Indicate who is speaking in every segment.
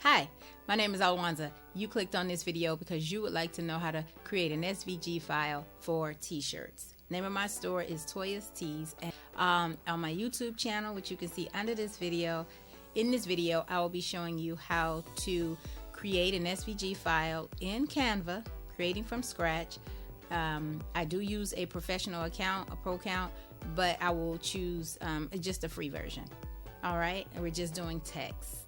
Speaker 1: Hi, my name is Alwonza. You clicked on this video because you would like to know how to create an SVG file for t-shirts. Name of my store is Toya's Tees, and on my YouTube channel, which you can see under this video, in this video I will be showing you how to create an SVG file in Canva, creating from scratch. I do use a professional account, a pro account, but I will choose just a free version. All right, and we're just doing text.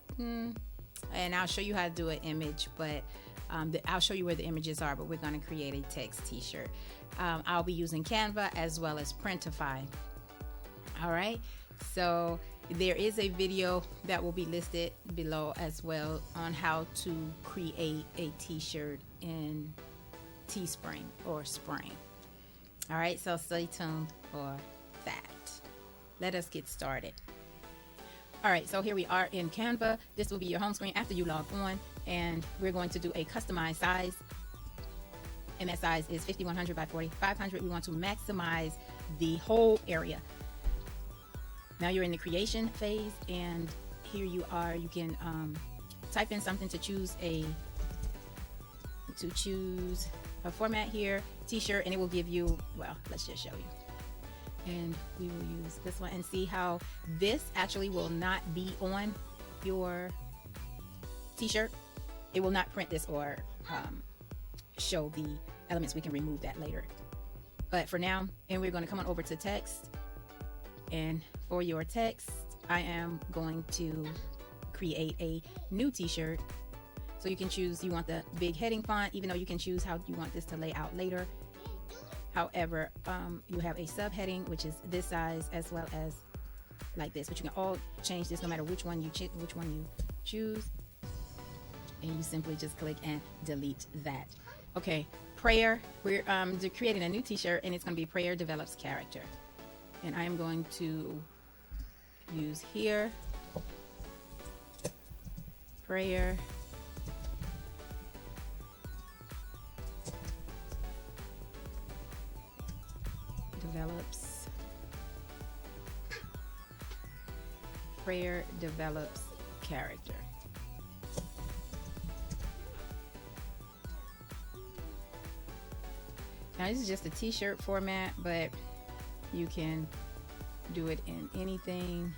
Speaker 1: And I'll show you how to do an image, but I'll show you where the images are, but we're going to create a text t-shirt. I'll be using Canva as well as Printify. All right, so there is a video that will be listed below as well on how to create a t-shirt in Teespring or Spring. All right, so stay tuned for that. Let us get started. All right, so here we are in Canva. This will be your home screen after you log on, and we're going to do a customized size, and that size is 5100 by 4500. We want to maximize the whole area. Now you're in the creation phase, and here you are. You can type in something to choose a format here, t-shirt, and it will give you, well, let's just show you. And we will use this one and see how this actually will not be on your t-shirt. It will not print this or show the elements. We can remove that later, but for now, and we're going to come on over to text, and for your text I am going to create a new t-shirt. So you can choose, you want the big heading font, even though you can choose how you want this to lay out later. However, you have a subheading, which is this size, as well as like this, but you can all change this no matter which one you choose, and you simply just click and delete that. Okay, prayer. We're creating a new t-shirt, and it's going to be prayer develops character, and I am going to use here prayer develops, prayer develops character. Now this is just a t-shirt format, but you can do it in anything.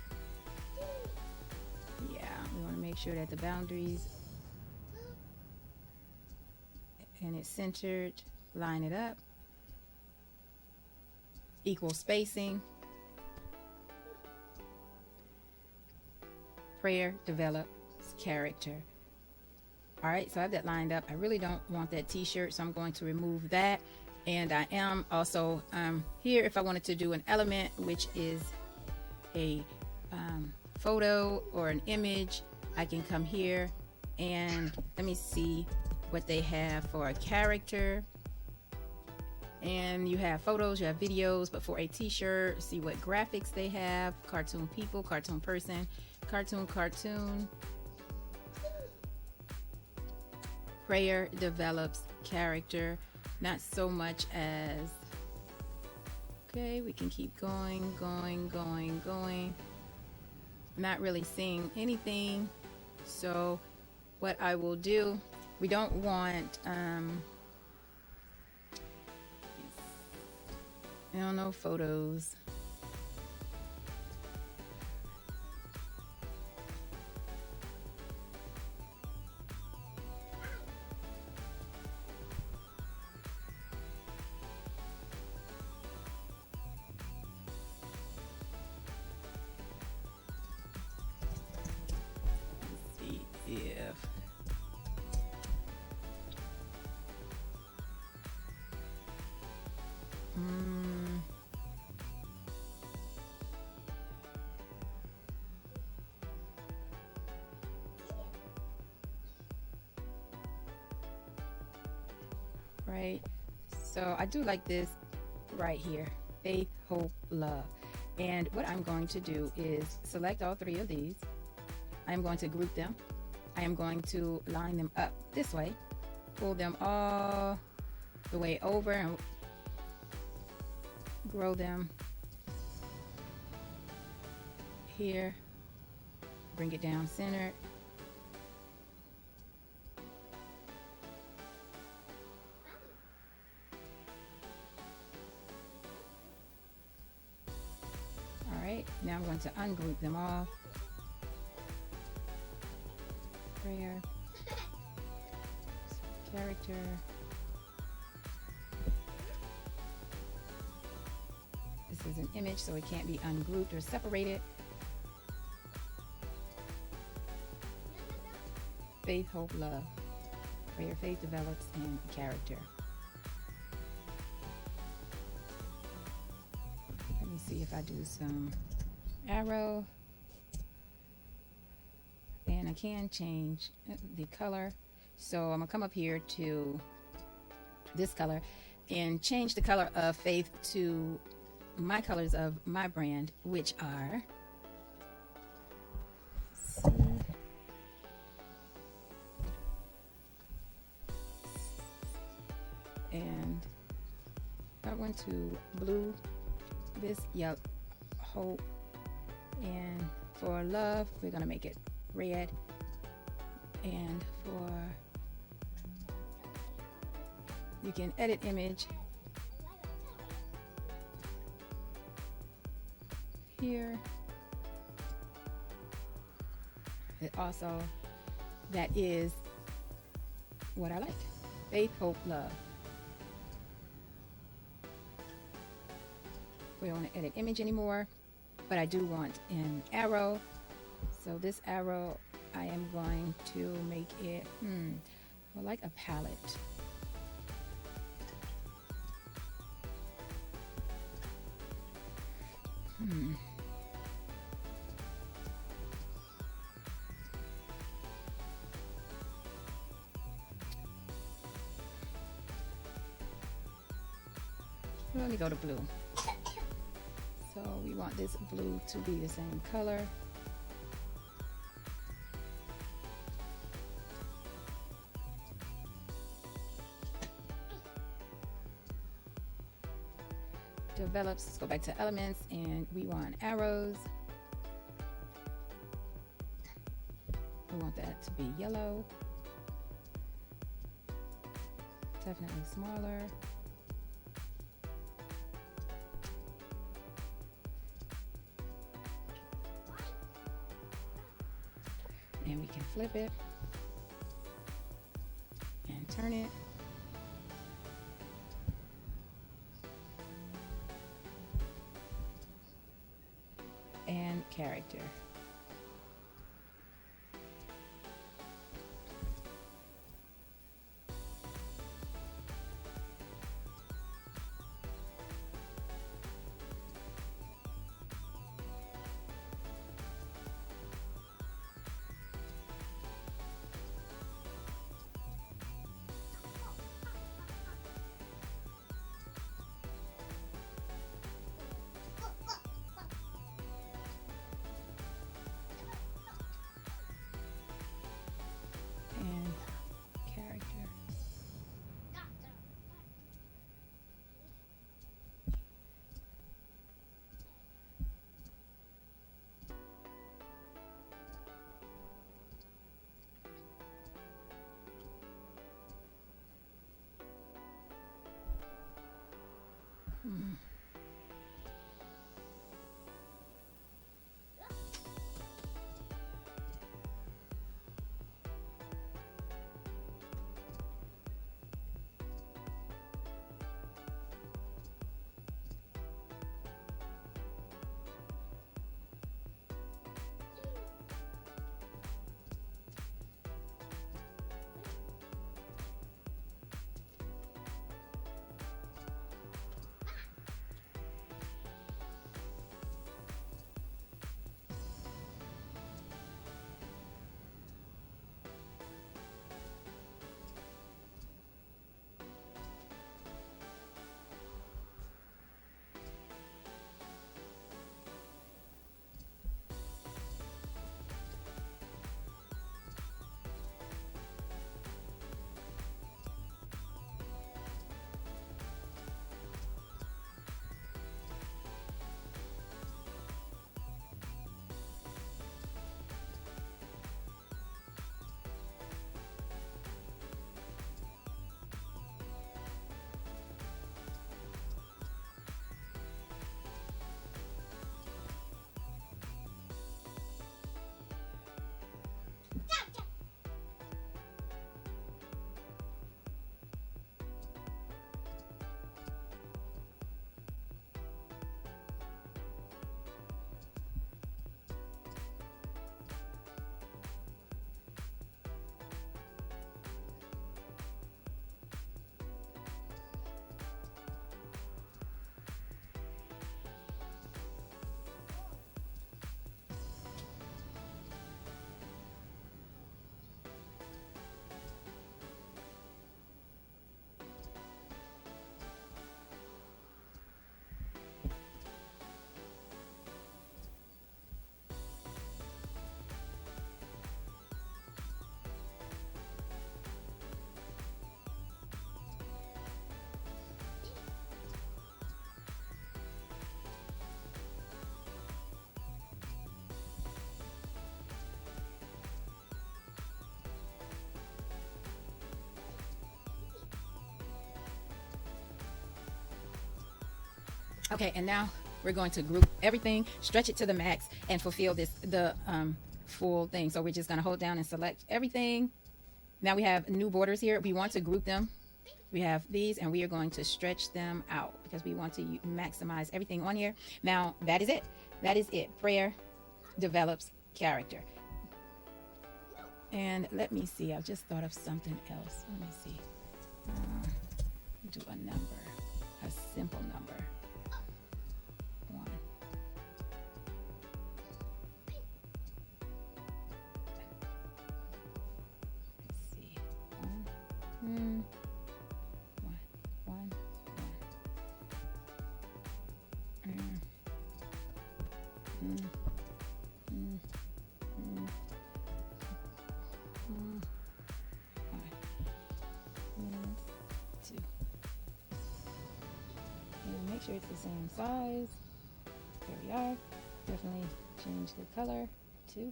Speaker 1: Yeah, we want to make sure that the boundaries and it's centered, line it up, equal spacing. Prayer develops character. All right, so I have that lined up. I really don't want that t-shirt, so I'm going to remove that. And I am also here, if I wanted to do an element, which is a photo or an image, I can come here and let me see what they have for a character. And you have photos, you have videos, but for a t-shirt, see what graphics they have. Cartoon people, cartoon person, cartoon. Prayer develops character. Not so much as, okay, we can keep going. Not really seeing anything. So what I will do, we don't want I don't know, photos. Let's see if right, so I do like this right here, faith, hope, love. And what I'm going to do is select all three of these. I'm going to group them. I am going to line them up this way, pull them all the way over, and grow them here, bring it down centered, Now I'm going to ungroup them all. Prayer, character, this is an image, so it can't be ungrouped or separated. Faith, hope, love. Prayer, faith develops, and character. Let me see if I do some arrow. And I can change the color. So I'm gonna come up here to this color and change the color of faith to my colors of my brand, which are, and I went to blue, this yellow, hope, and for love we're gonna make it red, and for, you can edit image here. It also, that is what I like. Faith, hope, love. We don't want to edit image anymore, but I do want an arrow. So this arrow, I am going to make it, like a palette. Let me go to blue. So we want this blue to be the same color. Develops, let's go back to elements, and we want arrows. We want that to be yellow. Definitely smaller. And we can flip it and turn it. And character. Okay, and now we're going to group everything, stretch it to the max, and fulfill the full thing. So we're just going to hold down and select everything. Now we have new borders here. We want to group them. We have these, and we are going to stretch them out because we want to maximize everything on here. Now that is it. That is it. Prayer develops character. And let me see. I just thought of something else. Let me see. Do a number, a simple number. 1. Let's see. 1. 1. Make sure it's the same size. There we are. Definitely change the color too.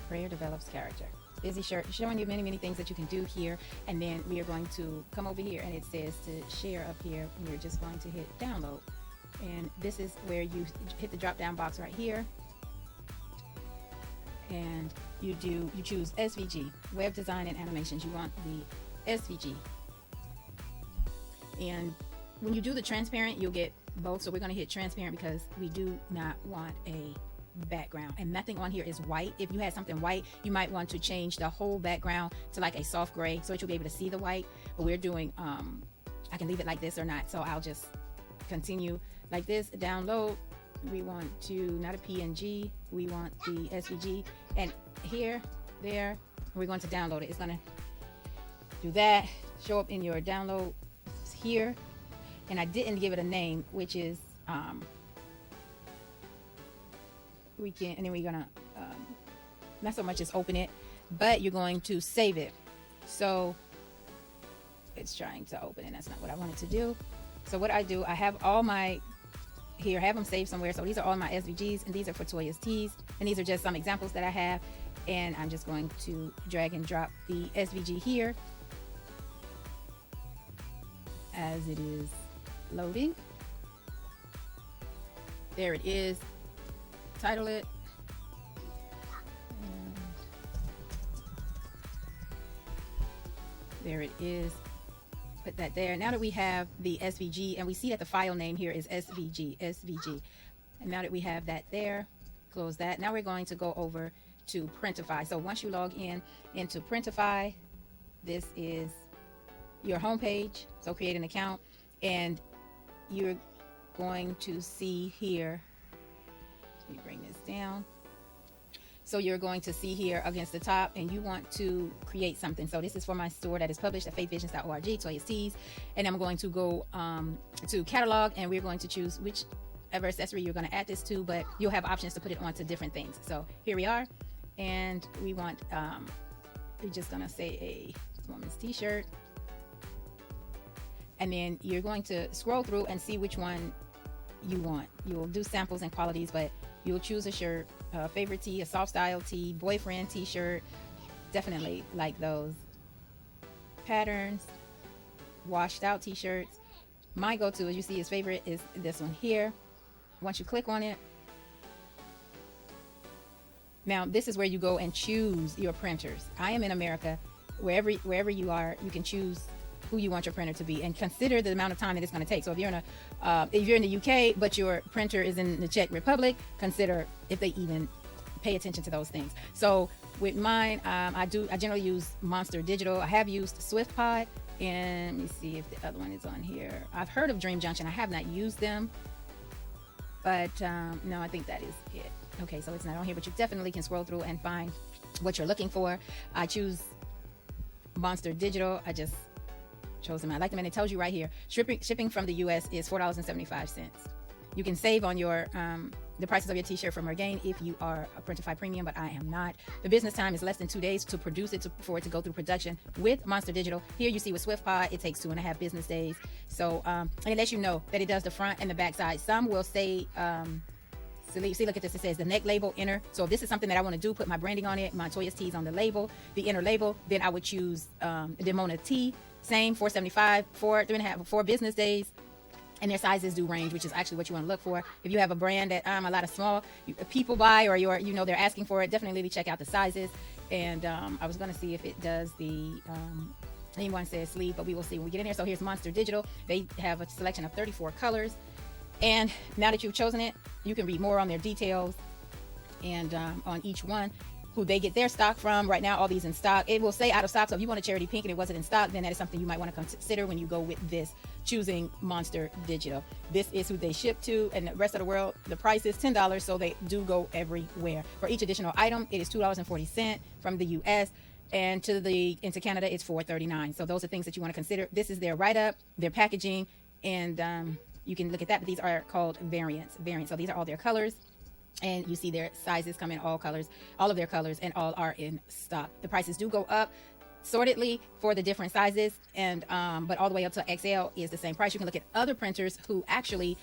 Speaker 1: Prayer develops character. Busy shirt, showing you many things that you can do here, and then we are going to come over here and it says to share up here, and you're just going to hit download, and this is where you hit the drop down box right here, and you choose SVG, web design and animations. You want the SVG, and when you do the transparent you'll get both, so we're going to hit transparent because we do not want a background, and nothing on here is white. If you had something white, you might want to change the whole background to like a soft gray so that you'll be able to see the white, but we're doing I can leave it like this or not, so I'll just continue like this. Download, we want to not a PNG, we want the SVG, and here, there, we're going to download it. It's going to do that, show up in your download here, and I didn't give it a name, which is we can, and then we're gonna not so much as open it, but you're going to save it. So it's trying to open, and that's not what I wanted to do. So what I do, I have all my here, have them saved somewhere. So these are all my SVGs, and these are for Toya's Tees, and these are just some examples that I have, and I'm just going to drag and drop the SVG here as it is loading. There it is. Title it, and there it is. Put that there. Now that we have the SVG, and we see that the file name here is SVG, and now that we have that there, close that. Now we're going to go over to Printify. So once you log in into Printify, this is your home page. So create an account, and you're going to see here, let me bring this down. So you're going to see here against the top, and you want to create something. So this is for my store that is published at faithvisions.org, Toya's Tees, and I'm going to go to catalog, and we're going to choose whichever accessory you're going to add this to, but you'll have options to put it onto different things. So here we are, and we want we're just going to say a woman's t-shirt, and then you're going to scroll through and see which one you want. You'll do samples and qualities, but you'll choose a shirt, a favorite tee, a soft style tee, boyfriend t-shirt. Definitely like those patterns, washed out t-shirts. My go-to, as you see, his favorite is this one here. Once you click on it, now this is where you go and choose your printers. I am in America. Wherever you are, you can choose who you want your printer to be, and consider the amount of time that it's going to take. So if you're in the UK but your printer is in the Czech Republic, consider if they even pay attention to those things. So with mine, I generally use Monster Digital. I have used SwiftPod, and let me see if the other one is on here. I've heard of Dream Junction. I have not used them, but no, I think that is it. Okay, so it's not on here, but you definitely can scroll through and find what you're looking for. I choose Monster Digital. I just chose them. I like them, and it tells you right here, shipping from the US is $4.75. You can save on your the prices of your t-shirt from Regain if you are a Printify Premium, but I am not. The business time is less than 2 days to produce it, for it to go through production with Monster Digital. Here you see with SwiftPod, it takes 2.5 business days. So, and it lets you know that it does the front and the back side. Some will say, see, look at this. It says the neck label inner. So if this is something that I want to do, put my branding on it, my Toya's Tees on the label, the inner label, then I would choose Demona T. Same, $4.75 for 4 business days. And their sizes do range, which is actually what you want to look for. If you have a brand that a lot of small people buy, or they're asking for it, definitely check out the sizes. And I was going to see if it does the anyone says sleeve, but we will see when we get in there. So here's Monster Digital. They have a selection of 34 colors. And now that you've chosen it, you can read more on their details and on each one, who they get their stock from. Right now, all these in stock. It will say out of stock. So if you want a charity pink and it wasn't in stock, then that is something you might want to consider when you go with this, choosing Monster Digital. This is who they ship to, and the rest of the world, the price is $10, so they do go everywhere. For each additional item, it is $2.40 from the US, and into Canada, it's $4.39. So those are things that you want to consider. This is their write-up, their packaging, and you can look at that, but these are called variants. So these are all their colors. And you see their sizes come in all colors, all of their colors, and all are in stock. The prices do go up sortedly for the different sizes, and but all the way up to XL is the same price. You can look at other printers who actually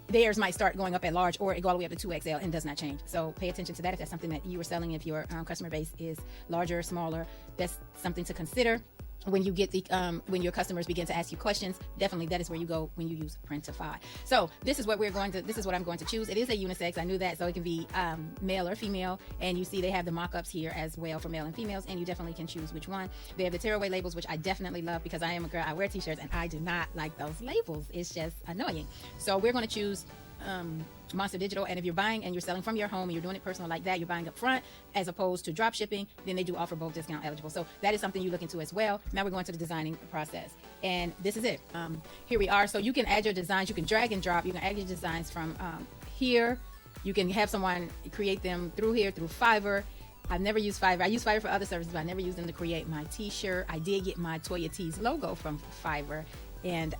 Speaker 1: theirs might start going up at large, or it go all the way up to 2XL and does not change. So pay attention to that if that's something that you are selling. If your customer base is larger or smaller, that's something to consider. When you get the when your customers begin to ask you questions, definitely that is where you go when you use Printify. So this is what I'm going to choose. It is a unisex. I knew that, so it can be male or female. And you see they have the mock-ups here as well for male and females, and you definitely can choose which one. They have the tearaway labels, which I definitely love because I am a girl. I wear t-shirts and I do not like those labels. It's just annoying. So we're going to choose Monster Digital. And if you're buying and you're selling from your home and you're doing it personal like that, you're buying up front as opposed to drop shipping, then they do offer both discount eligible. So that is something you look into as well. Now we're going to the designing process, and this is it. Here we are. So you can add your designs, you can drag and drop, you can add your designs from here. You can have someone create them through here, through Fiverr. I've never used Fiverr. I use Fiverr for other services, but I never used them to create my t-shirt. I did get my Toya Tees logo from Fiverr, and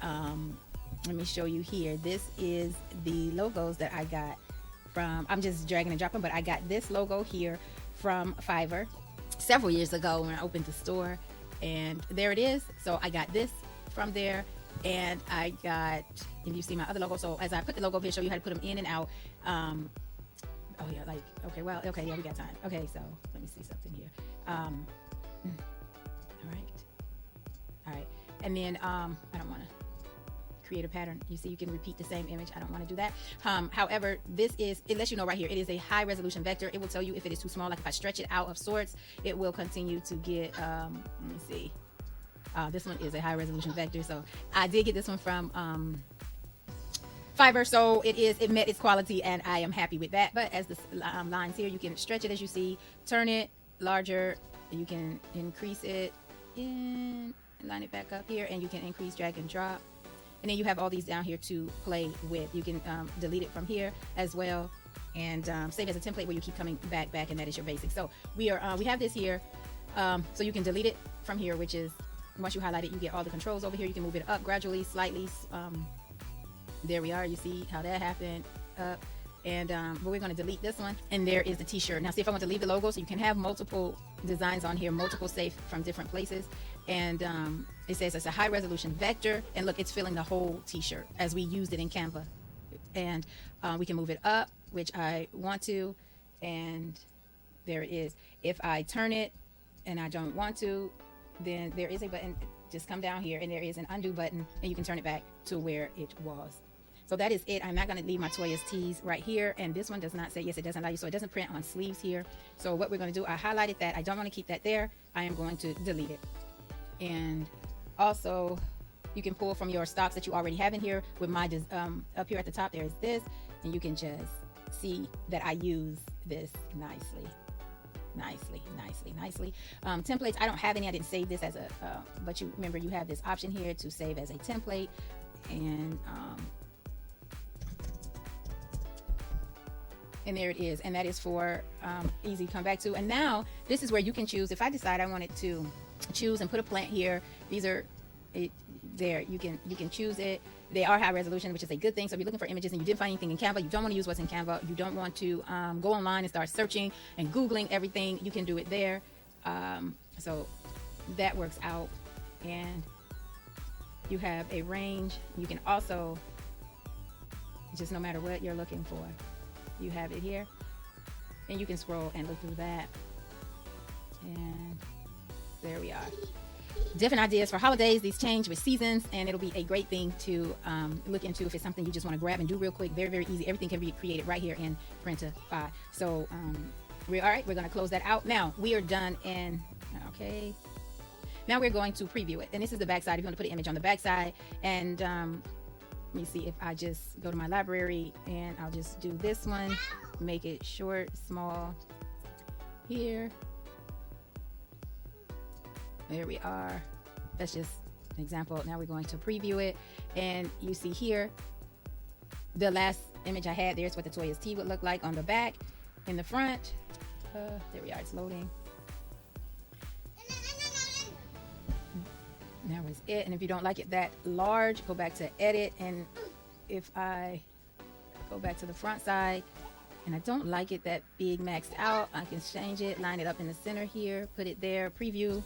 Speaker 1: let me show you here. This is the logos that I got from, I'm just dragging and dropping, but I got this logo here from Fiverr several years ago when I opened the store, and there it is. So I got this from there, and I got, and you see my other logo. So as I put the logo up here, show you how to put them in and out. Oh yeah, like, okay, well, okay, yeah, we got time. Okay, so let me see something here. All right. And then I don't want to create a pattern. You see, you can repeat the same image. I don't want to do that. However, it lets you know right here, it is a high resolution vector. It will tell you if it is too small. Like if I stretch it out of sorts, it will continue to get, let me see. This one is a high resolution vector. So I did get this one from Fiverr. So it met its quality, and I am happy with that. But as the lines here, you can stretch it as you see, turn it larger. You can increase it in, line it back up here, and you can increase, drag and drop. And then you have all these down here to play with. You can delete it from here as well, and save as a template where you keep coming back, and that is your basic. So we have this here, so you can delete it from here, which is once you highlight it, you get all the controls over here. You can move it up gradually, slightly. There we are. You see how that happened up. And but we're going to delete this one, and there is the t-shirt. Now see if I want to leave the logo, so you can have multiple designs on here, multiple saved from different places. And it says it's a high resolution vector, and look, it's filling the whole t-shirt as we used it in Canva. And we can move it up, which I want to, and there it is. If I turn it and I don't want to, then there is a button. Just come down here, and there is an undo button, and you can turn it back to where it was. So that is it. I'm not going to leave my Toya's Tees right here, and this one does not say, yes, it doesn't allow you, so it doesn't print on sleeves here. So what we're going to do, I highlighted that. I don't want to keep that there. I am going to delete it. And also, you can pull from your stocks that you already have in here. With my up here at the top, there's this, and you can just see that I use this nicely. Templates, I don't have any. I didn't save this as a but you remember, you have this option here to save as a template, and there it is, and that is for easy to come back to. And now this is where you can choose. If I decide I wanted to choose and put a plant here, these are there you can choose it. They are high resolution, which is a good thing. So if you're looking for images and you didn't find anything in Canva, you don't want to use what's in Canva, you don't want to go online and start searching and Googling everything, you can do it there. So that works out. And you have a range. You can also, just no matter what you're looking for, you have it here, and you can scroll and look through that. And there we are. Different ideas for holidays. These change with seasons, and it'll be a great thing to look into if it's something you just want to grab and do real quick. Very, very easy. Everything can be created right here in Printify. So all right, we're going to close that out. Now we are done. And okay, now we're going to preview it. And this is the back side. If you want to put an image on the back side, and let me see if I just go to my library and I'll just do this one, make it short, small here. There we are. That's just an example. Now we're going to preview it, and you see here the last image I had. There's what the Toya's T would look like on the back. In the front, there we are. It's loading. That was it. And if you don't like it that large, go back to edit, and if I go back to the front side and I don't like it that big maxed out, I can change it, line it up in the center here, put it there, preview,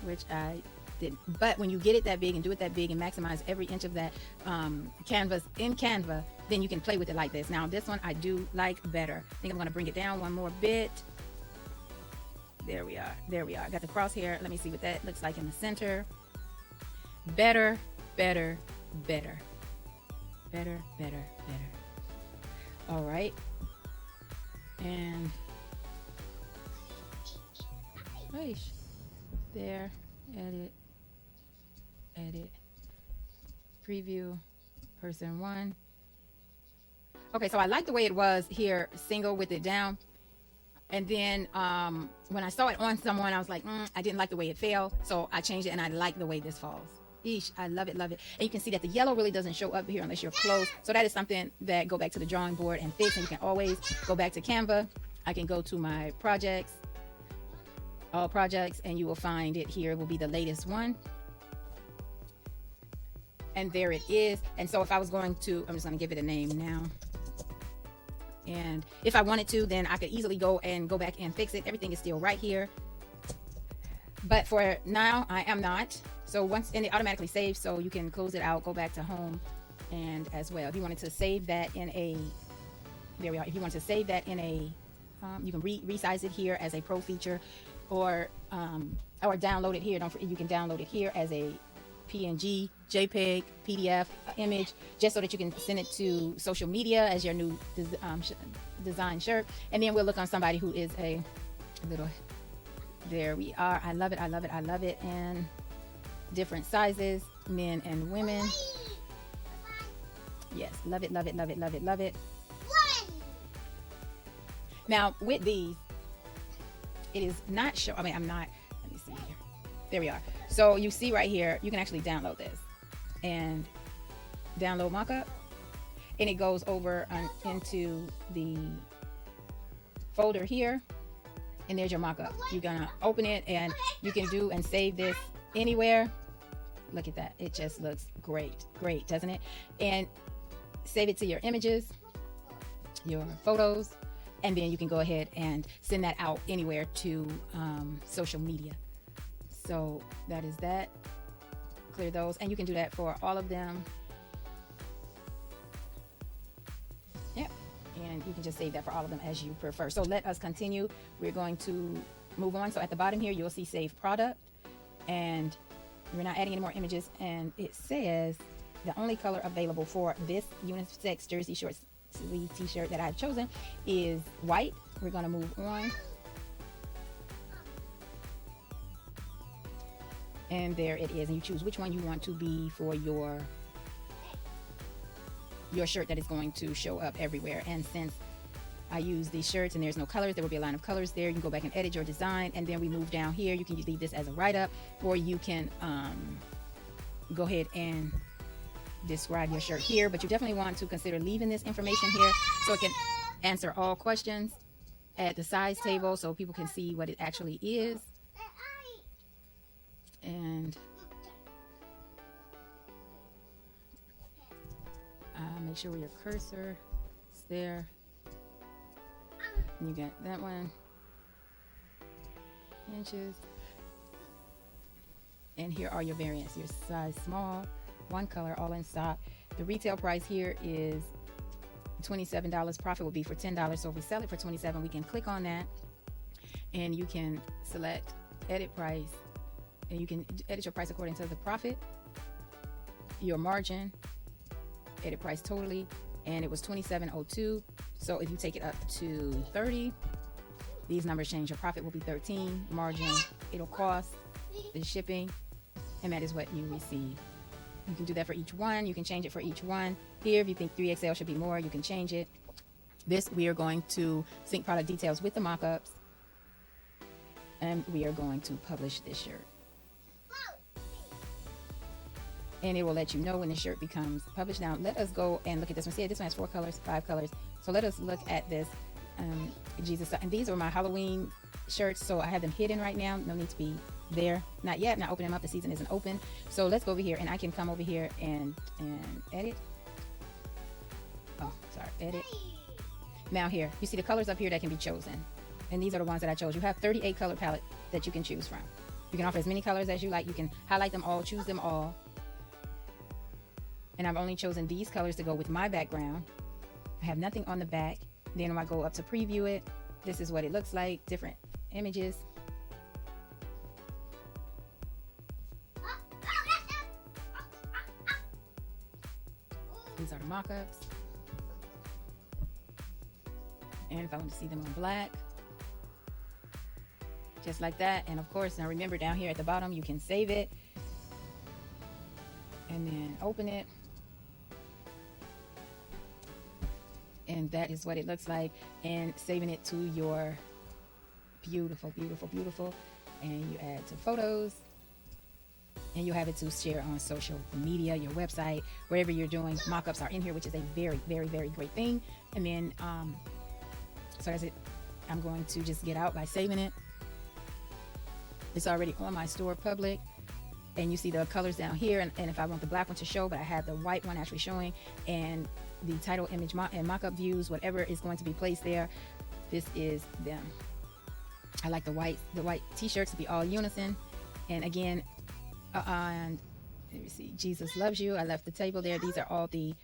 Speaker 1: which I did. But when you get it that big and do it that big and maximize every inch of that canvas in Canva, then you can play with it like this. Now this one I do like better. I think I'm going to bring it down one more bit. There we are. There we are. I got the crosshair. Let me see what that looks like in the center. Better, better, better. Better, better, better. All right. And there, edit, edit, preview, person one. Okay, so I like the way it was here, single with it down. And then when I saw it on someone, I was like, I didn't like the way it fell. So I changed it, and I like the way this falls. Eesh, I love it, love it. And you can see that the yellow really doesn't show up here unless you're close. So that is something that go back to the drawing board and fix. And you can always go back to Canva. I can go to my projects, all projects, and you will find it here. It will be the latest one. And there it is. And so if I was going to, I'm just going to give it a name now. And if I wanted to, then I could easily go back and fix it. Everything is still right here. But for now, I am not. So once, and it automatically saves, so you can close it out, go back to home, and as well. If you wanted to save that in a, there we are. If you wanted to save that in a, you can resize it here as a pro feature, or download it here. You can download it here as a PNG, JPEG, PDF, image, just so that you can send it to social media as your new design shirt. And then we'll look on somebody who is a little, there we are. I love it, I love it, I love it. And different sizes, men and women. Yes, love it, love it, love it, love it, love it. Now with these, it is not show, I'm not, let me see here. There we are. So you see right here, you can actually download this and download mockup, and it goes over into the folder here, and there's your mockup. You're gonna open it, and you can do and save this anywhere. Look at that. It just looks great. Great, doesn't it? And save it to your images, your photos, and then you can go ahead and send that out anywhere to social media. So that is that. Clear those, and you can do that for all of them. Yep, and you can just save that for all of them as you prefer. So let us continue. We're going to move on. So at the bottom here, you'll see Save Product, and we're not adding any more images. And it says the only color available for this unisex jersey short sleeve t-shirt that I've chosen is white. We're going to move on. And there it is, and you choose which one you want to be for your shirt that is going to show up everywhere. And since I use these shirts and there's no colors, there will be a line of colors there. You can go back and edit your design, and then we move down here. You can leave this as a write-up, or you can go ahead and describe your shirt here. But you definitely want to consider leaving this information here so it can answer all questions at the size table, so people can see what it actually is. And make sure where your cursor is there. And you got that one, inches. And here are your variants. Your size small, one color, all in stock. The retail price here is $27. Profit will be for $10. So if we sell it for $27, we can click on that and you can select edit price, and you can edit your price according to the profit, your margin, edit price totally, and it was $27.02. So if you take it up to 30, these numbers change. Your profit will be 13, margin, it'll cost, the shipping, and that is what you receive. You can do that for each one. You can change it for each one. Here, if you think 3XL should be more, you can change it. This, we are going to sync product details with the mock-ups, and we are going to publish this shirt. And it will let you know when the shirt becomes published. Now, let us go and look at this one. See, this one has 4 colors, 5 colors. So let us look at this Jesus. And these are my Halloween shirts, so I have them hidden right now. No need to be there. Not yet. Not opening them up. The season isn't open. So let's go over here, and I can come over here and edit. Oh, sorry. Edit. Now here, you see the colors up here that can be chosen. And these are the ones that I chose. You have 38 color palette that you can choose from. You can offer as many colors as you like. You can highlight them all, choose them all. And I've only chosen these colors to go with my background. I have nothing on the back. Then when I go up to preview it, this is what it looks like. Different images. These are the mock-ups. And if I want to see them on black, just like that. And of course, now remember, down here at the bottom, you can save it and then open it. And that is what it looks like, and saving it to your beautiful, beautiful, beautiful. And you add to photos, and you have it to share on social media, your website, wherever you're doing. Mock-ups are in here, which is a very, very, very great thing. And then, so that's it. I'm going to just get out by saving it. It's already on my store public. And you see the colors down here, and if I want the black one to show, but I have the white one actually showing, and the title image and mock-up views, whatever is going to be placed there, this is them. I like the white t-shirts to be all unison. And again, let me see, Jesus loves you. I left the table there. These are all the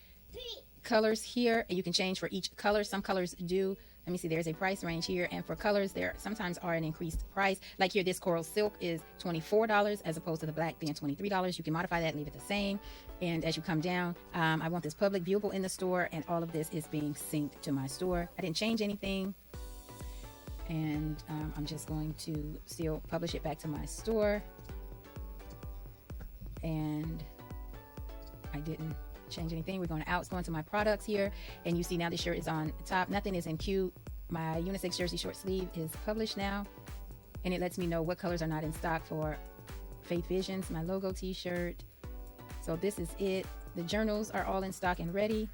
Speaker 1: colors here, and you can change for each color. Some colors do. Let me see, there's a price range here, and for colors there sometimes are an increased price. Like here, this coral silk is $24 as opposed to the black being $23. You can modify that, leave it the same. And as you come down, I want this public viewable in the store, and all of this is being synced to my store. I didn't change anything, and I'm just going to still publish it back to my store. And I didn't change anything. We're going out. It's going to my products here, and you see now the shirt is on top. Nothing is in queue. My unisex jersey short sleeve is published now, and it lets me know what colors are not in stock for Faith Visions, my logo t-shirt. So this is it. The journals are all in stock and ready.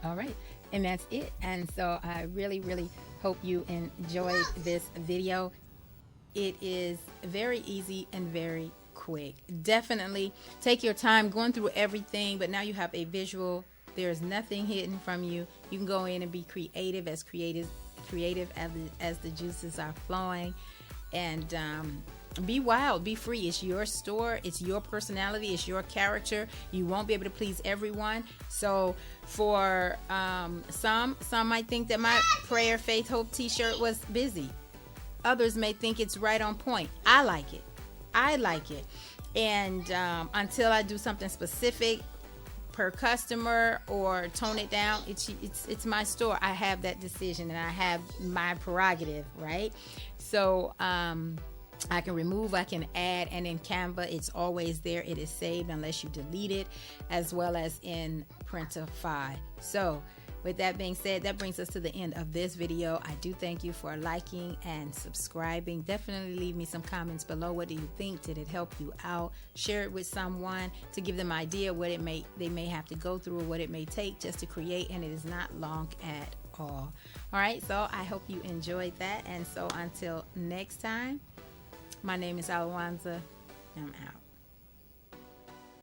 Speaker 1: All right, and that's it. And so I really, really hope you enjoyed this video. It is very easy and very quick. Definitely take your time going through everything, but now you have a visual. There's nothing hidden from you. You can go in and be creative as the juices are flowing, and be wild, be free. It's your store, it's your personality, it's your character. You won't be able to please everyone. So for some might think that my prayer, faith, hope t-shirt was busy. Others may think it's right on point. I like it. And until I do something specific per customer or tone it down, it's my store. I have that decision, and I have my prerogative, right? So I can remove, I can add, and in Canva it's always there. It is saved unless you delete it, as well as in Printify. So with that being said, that brings us to the end of this video. I do thank you for liking and subscribing. Definitely leave me some comments below. What do you think? Did it help you out? Share it with someone to give them an idea what they may have to go through, or what it may take just to create, and it is not long at all. All right, so I hope you enjoyed that. And so until next time, my name is Alwonza, and I'm out.